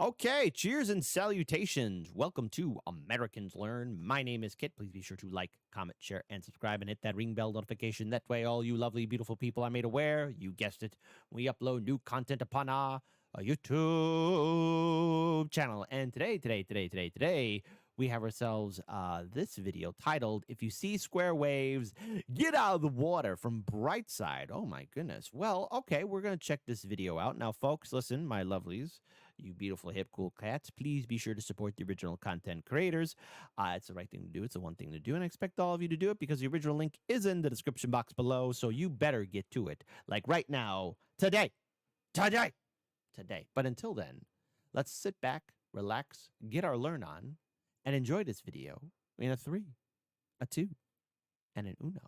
Okay, cheers and salutations. Welcome to Americans Learn. My name is Kit. Please be sure to like, comment, share, and subscribe and hit that ring bell notification. That way, all you lovely, beautiful people are made aware. You guessed it. We upload new content upon our YouTube channel. And today, we have ourselves this video titled, If You See Square Waves, Get Out of the Water from Brightside. Oh my goodness. Well, okay, we're going to check this video out. Now, folks, listen, my lovelies. You beautiful, hip, cool cats, please be sure to support the original content creators. It's the right thing to do. It's the one thing to do. And I expect all of you to do it because the original link is in the description box below. So you better get to it. Like right now, today. But until then, let's sit back, relax, get our learn on, and enjoy this video in a 3, a 2, and an uno.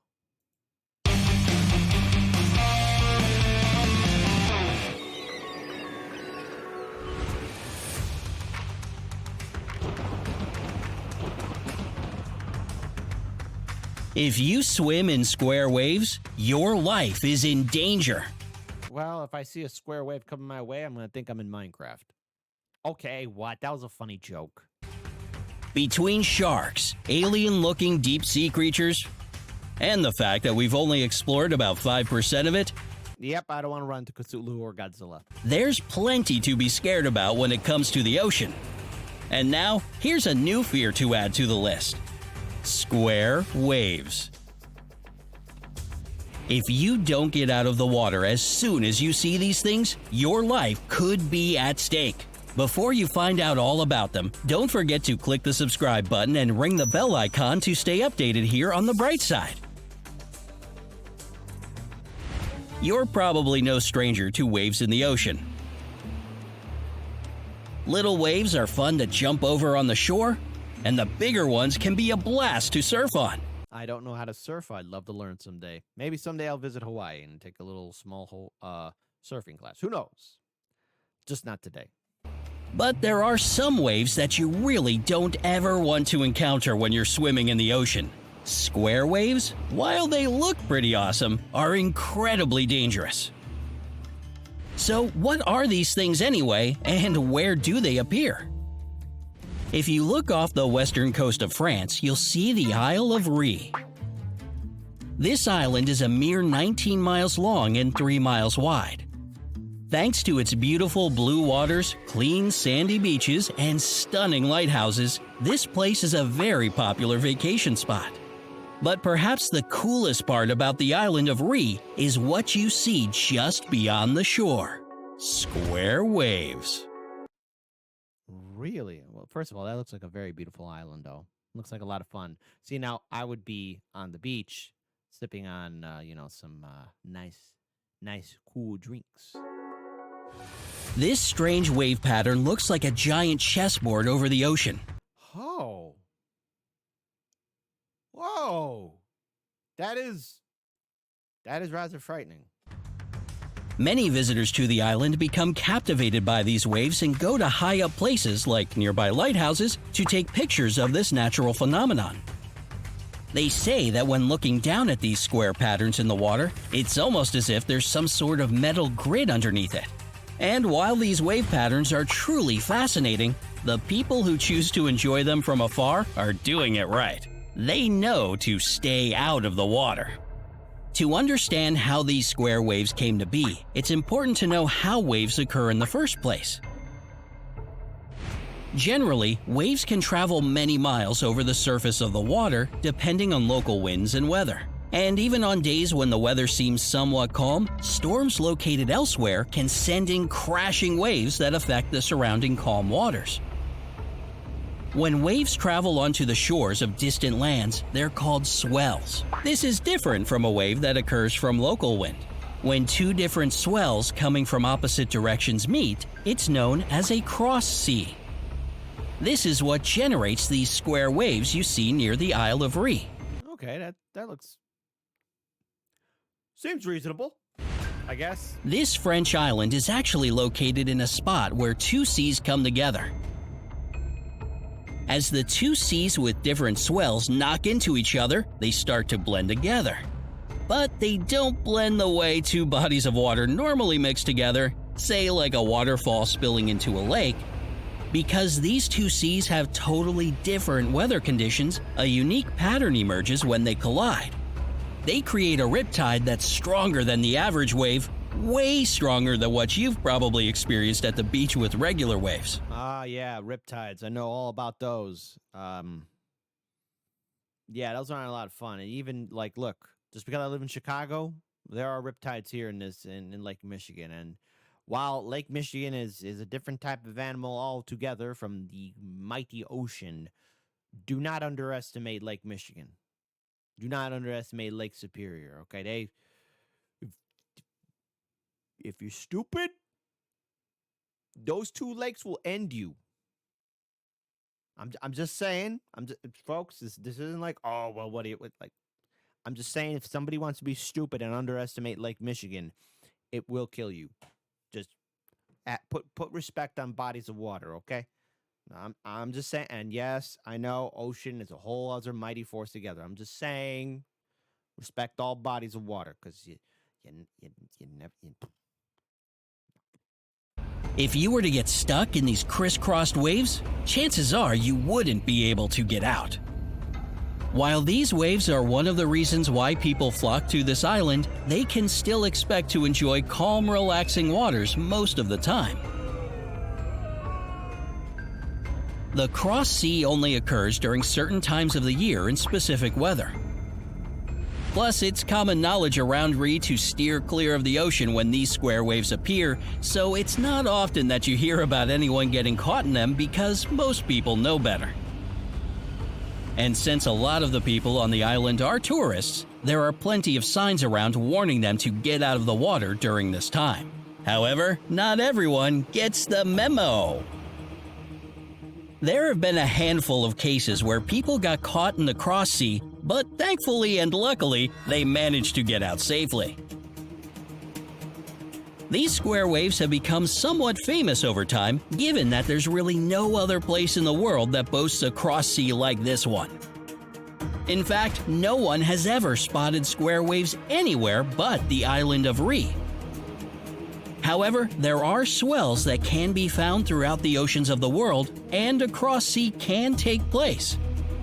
If you swim in square waves, your life is in danger. Well, if I see a square wave coming my way, I'm going to think I'm in Minecraft. Okay, what? That was a funny joke. Between sharks, alien-looking deep-sea creatures, and the fact that we've only explored about 5% of it, Yep, I don't want to run to Cthulhu or Godzilla. there's plenty to be scared about when it comes to the ocean. And now, here's a new fear to add to the list. Square waves. If you don't get out of the water as soon as you see these things, your life could be at stake. Before you find out all about them, don't forget to click the subscribe button and ring the bell icon to stay updated here on the bright side. You're probably no stranger to waves in the ocean. Little waves are fun to jump over on the shore, and the bigger ones can be a blast to surf on. I don't know how to surf. I'd love to learn someday. Maybe someday I'll visit Hawaii and take a little small surfing class. Who knows? Just not today. But there are some waves that you really don't ever want to encounter when you're swimming in the ocean. Square waves, while they look pretty awesome, are incredibly dangerous. So what are these things anyway, and where do they appear? If you look off the western coast of France, you'll see the Isle of Ré. This island is a mere 19 miles long and 3 miles wide. Thanks to its beautiful blue waters, clean sandy beaches, and stunning lighthouses, this place is a very popular vacation spot. But perhaps the coolest part about the island of Ré is what you see just beyond the shore. Square waves. Really? Well, first of all, that looks like a very beautiful island, though. Looks like a lot of fun. See, now I would be on the beach, sipping on, some nice, cool drinks. This strange wave pattern looks like a giant chessboard over the ocean. Oh. Whoa. That is rather frightening. Many visitors to the island become captivated by these waves and go to high-up places like nearby lighthouses to take pictures of this natural phenomenon. They say that when looking down at these square patterns in the water, it's almost as if there's some sort of metal grid underneath it. And while these wave patterns are truly fascinating, the people who choose to enjoy them from afar are doing it right. They know to stay out of the water. To understand how these square waves came to be, it's important to know how waves occur in the first place. Generally, waves can travel many miles over the surface of the water depending on local winds and weather. And even on days when the weather seems somewhat calm, storms located elsewhere can send in crashing waves that affect the surrounding calm waters. When waves travel onto the shores of distant lands, they're called swells. This is different from a wave that occurs from local wind. When two different swells coming from opposite directions meet, it's known as a cross sea. This is what generates these square waves you see near the Isle of Ré. Okay, that looks... seems reasonable, I guess. This French island is actually located in a spot where two seas come together. As the two seas with different swells knock into each other, they start to blend together. But they don't blend the way two bodies of water normally mix together, say like a waterfall spilling into a lake. Because these two seas have totally different weather conditions, a unique pattern emerges when they collide. They create a riptide that's stronger than the average wave, way stronger than what you've probably experienced at the beach with regular waves. Ah, yeah, riptides. I know all about those. Yeah, those aren't a lot of fun. And even like, look, just because I live in Chicago, there are riptides here in Lake Michigan. And while Lake Michigan is a different type of animal altogether from the mighty ocean, do not underestimate Lake Michigan. Do not underestimate Lake Superior. Okay, if you're stupid, those two lakes will end you. I'm just saying. Folks. This isn't like, oh well, what do you like? I'm just saying, if somebody wants to be stupid and underestimate Lake Michigan, it will kill you. Just put respect on bodies of water, okay? I'm just saying. And yes, I know ocean is a whole other mighty force together. I'm just saying, respect all bodies of water, because you never. If you were to get stuck in these crisscrossed waves, chances are you wouldn't be able to get out. While these waves are one of the reasons why people flock to this island, they can still expect to enjoy calm, relaxing waters most of the time. The cross sea only occurs during certain times of the year in specific weather. Plus, it's common knowledge around Ree to steer clear of the ocean when these square waves appear, so it's not often that you hear about anyone getting caught in them because most people know better. And since a lot of the people on the island are tourists, there are plenty of signs around warning them to get out of the water during this time. However, not everyone gets the memo. There have been a handful of cases where people got caught in the cross sea, but thankfully and luckily, they managed to get out safely. These square waves have become somewhat famous over time, given that there's really no other place in the world that boasts a cross sea like this one. In fact, no one has ever spotted square waves anywhere but the island of Ree. However, there are swells that can be found throughout the oceans of the world, and a cross sea can take place.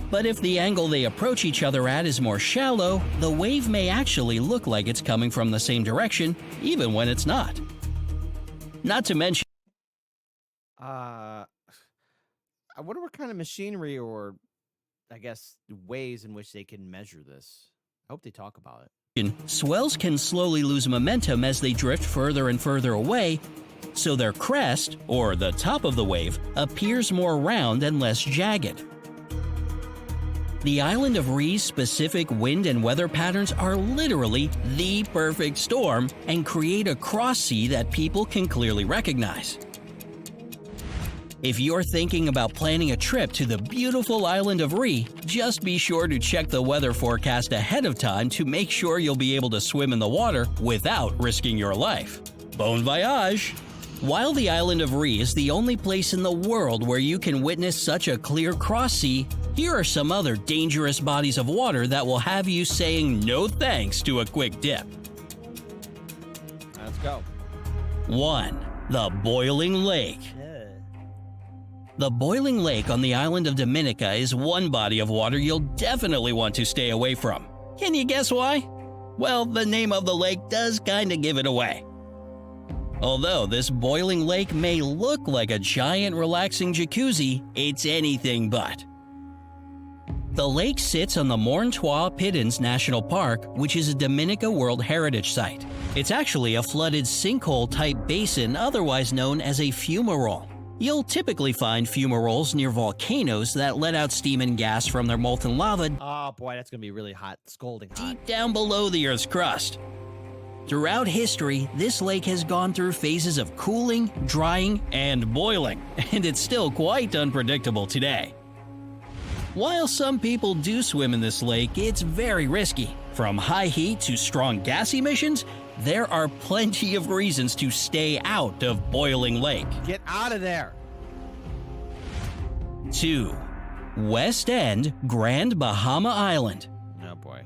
But if the angle they approach each other at is more shallow, the wave may actually look like it's coming from the same direction, even when it's not. Not to mention, I wonder what kind of machinery or, I guess, ways in which they can measure this. I hope they talk about it. swells can slowly lose momentum as they drift further and further away, so their crest, or the top of the wave, appears more round and less jagged. The island of Ree's specific wind and weather patterns are literally the perfect storm and create a cross sea that people can clearly recognize. If you're thinking about planning a trip to the beautiful island of Ree, just be sure to check the weather forecast ahead of time to make sure you'll be able to swim in the water without risking your life. Bon voyage! While the island of Ree is the only place in the world where you can witness such a clear cross sea, here are some other dangerous bodies of water that will have you saying no thanks to a quick dip. Let's go. 1. The Boiling Lake. The Boiling Lake on the island of Dominica is one body of water you'll definitely want to stay away from. Can you guess why? Well, the name of the lake does kinda give it away. Although this boiling lake may look like a giant relaxing jacuzzi, it's anything but. The lake sits on the Morne Trois Pigeons National Park, which is a Dominica World Heritage Site. It's actually a flooded sinkhole-type basin otherwise known as a fumarole. You'll typically find fumaroles near volcanoes that let out steam and gas from their molten lava Oh boy, that's gonna be really hot, scalding hot. deep down below the Earth's crust. Throughout history, this lake has gone through phases of cooling, drying, and boiling, and it's still quite unpredictable today. While some people do swim in this lake, it's very risky. From high heat to strong gas emissions, there are plenty of reasons to stay out of Boiling Lake. Get out of there. 2. West End, Grand Bahama Island. Oh boy.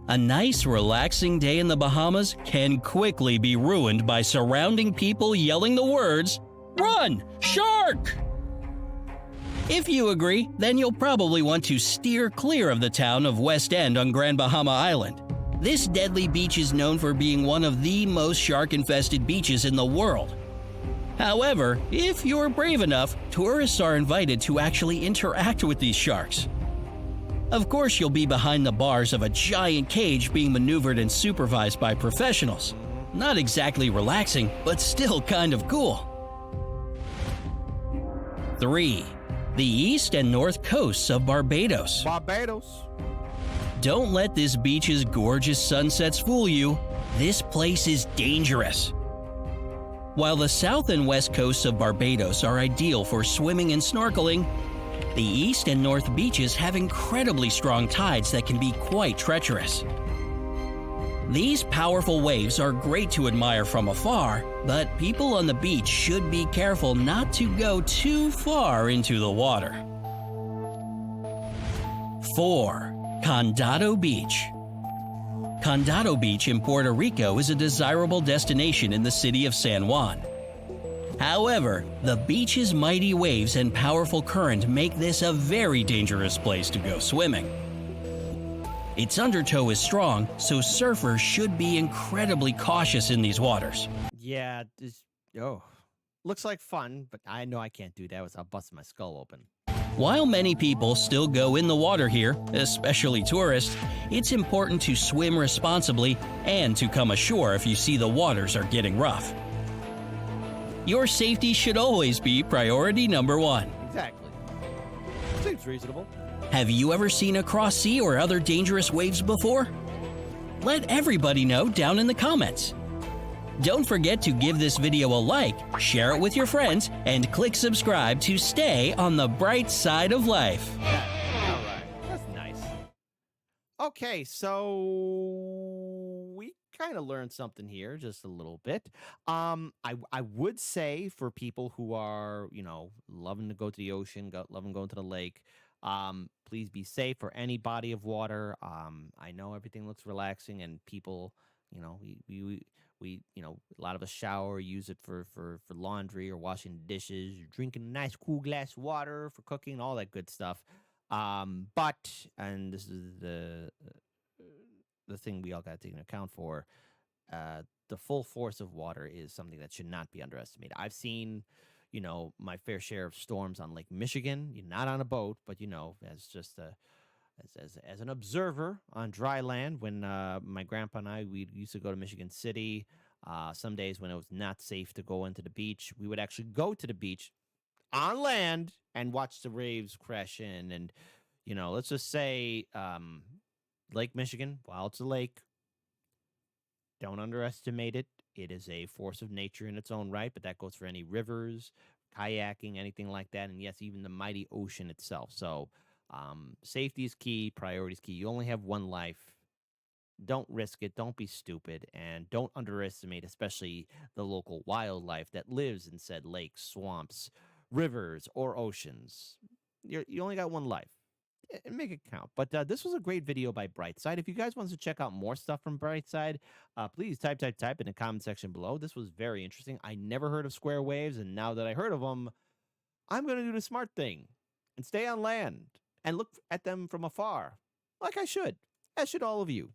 A nice, relaxing day in the Bahamas can quickly be ruined by surrounding people yelling the words, Run! Shark! If you agree, then you'll probably want to steer clear of the town of West End on Grand Bahama Island. This deadly beach is known for being one of the most shark-infested beaches in the world. However, if you're brave enough, tourists are invited to actually interact with these sharks. Of course, you'll be behind the bars of a giant cage being maneuvered and supervised by professionals. Not exactly relaxing, but still kind of cool. 3. The east and north coasts of Barbados. Barbados. Don't let this beach's gorgeous sunsets fool you. This place is dangerous. While the south and west coasts of Barbados are ideal for swimming and snorkeling, the east and north beaches have incredibly strong tides that can be quite treacherous. These powerful waves are great to admire from afar, but people on the beach should be careful not to go too far into the water. 4. Condado Beach. Condado Beach in Puerto Rico is a desirable destination in the city of San Juan. However, the beach's mighty waves and powerful current make this a very dangerous place to go swimming. Its undertow is strong, so surfers should be incredibly cautious in these waters. Yeah, looks like fun, but I know I can't do that without busting my skull open. While many people still go in the water here, especially tourists, it's important to swim responsibly and to come ashore if you see the waters are getting rough. Your safety should always be priority number 1. Exactly. Seems reasonable. Have you ever seen a cross sea or other dangerous waves before? Let everybody know down in the comments. Don't forget to give this video a like, share it with your friends, and click subscribe to stay on the bright side of life. Yeah, all right. That's nice. Okay, so we kind of learned something here, just a little bit. I would say for people who are, loving to go to the ocean, loving going to the lake, please be safe for any body of water. I know everything looks relaxing, and people, we a lot of us shower, use it for laundry or washing dishes, drinking a nice cool glass of water for cooking, all that good stuff. But this is the thing we all got to take into account for. The full force of water is something that should not be underestimated. I've seen, my fair share of storms on Lake Michigan. You're not on a boat, but as just as an observer on dry land, when my grandpa and we used to go to Michigan City. Some days when it was not safe to go into the beach, we would actually go to the beach on land and watch the waves crash in. And, let's just say Lake Michigan, while it's a lake, don't underestimate it. It is a force of nature in its own right, but that goes for any rivers, kayaking, anything like that. And yes, even the mighty ocean itself. So safety is key, priority is key. You only have one life. Don't risk it. Don't be stupid. And don't underestimate, especially the local wildlife that lives in said lakes, swamps, rivers, or oceans. You only got one life. Make it count. But this was a great video by Brightside. If you guys want to check out more stuff from Brightside, please type in the comment section below. This was very interesting. I never heard of square waves, and now that I heard of them, I'm going to do the smart thing and stay on land and look at them from afar, like I should, as should all of you.